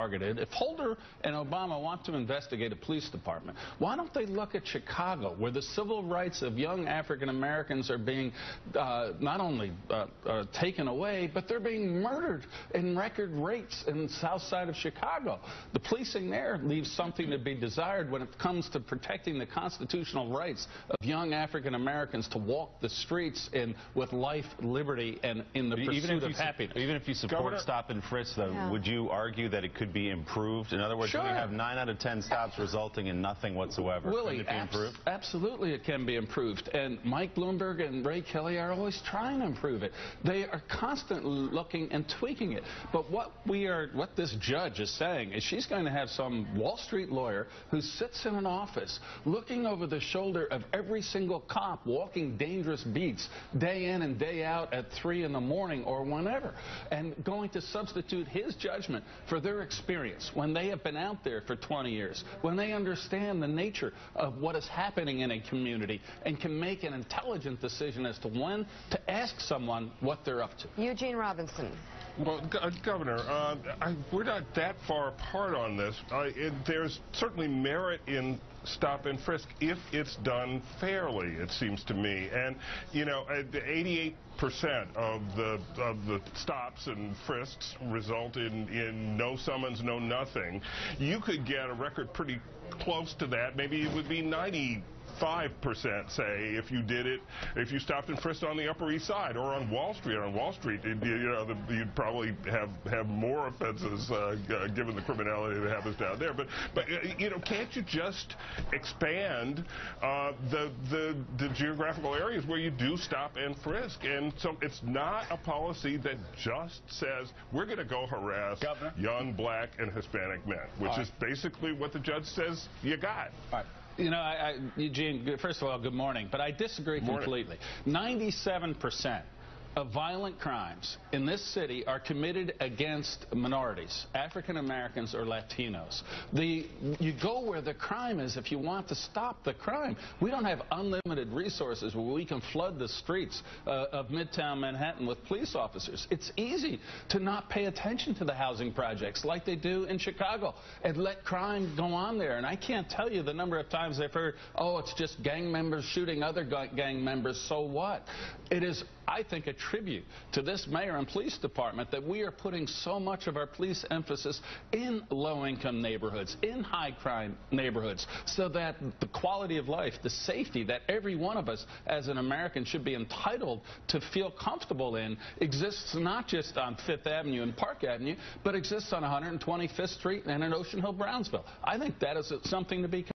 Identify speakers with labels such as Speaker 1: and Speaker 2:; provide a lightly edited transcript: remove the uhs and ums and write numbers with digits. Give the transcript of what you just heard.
Speaker 1: targeted. If Holder and Obama want to investigate a police department, why don't they look at Chicago, where the civil rights of young African Americans are being not only taken away, but they're being murdered in record rates in the south side of Chicago. The policing there leaves something to be desired when it comes to protecting the constitutional rights of young African Americans to walk the streets with life, liberty, and in the pursuit of happiness.
Speaker 2: Even if you support stop and frisk, though, would you argue that it could be improved? In other words, when you have 9 out of 10 stops resulting in nothing whatsoever,
Speaker 1: Willie,
Speaker 2: can it be improved?
Speaker 1: Absolutely it can be improved. And Mike Bloomberg and Ray Kelly are always trying to improve it. They are constantly looking and tweaking it. But what this judge is saying is she's going to have some Wall Street lawyer who sits in an office looking over the shoulder of every single cop walking dangerous beats day in and day out at 3 in the morning or whenever, and going to substitute his judgment for their experience when they have been out there for 20 years, when they understand the nature of what is happening in a community and can make an intelligent decision as to when to ask someone what they're up to.
Speaker 3: Eugene Robinson.
Speaker 4: Well, Governor, we're not that far apart on this. There's certainly merit in stop and frisk if it's done fairly, it seems to me. And, you know, 88% of the stops and frisks result in no summons, no nothing. You could get a record pretty close to that. Maybe it would be 95%, say, if you did it, if you stopped and frisked on the Upper East Side or on Wall Street. On Wall Street, you'd probably have more offenses given the criminality that happens down there. But you know, can't you just expand the geographical areas where you do stop and frisk? And so it's not a policy that just says we're going to go harass young black and Hispanic men, which is basically what the judge says you got.
Speaker 1: All right. You know, Eugene, first of all, good morning, but I disagree completely. 97% of violent crimes in this city are committed against minorities, African Americans or Latinos. You go where the crime is if you want to stop the crime. We don't have unlimited resources where we can flood the streets of Midtown Manhattan with police officers. It's easy to not pay attention to the housing projects like they do in Chicago and let crime go on there. And I can't tell you the number of times I've heard, oh, it's just gang members shooting other gang members, so what? It is, I think, a tribute to this mayor and police department that we are putting so much of our police emphasis in low-income neighborhoods, in high-crime neighborhoods, so that the quality of life, the safety that every one of us as an American should be entitled to feel comfortable in exists not just on Fifth Avenue and Park Avenue, but exists on 125th Street and in Ocean Hill, Brownsville. I think that is something to be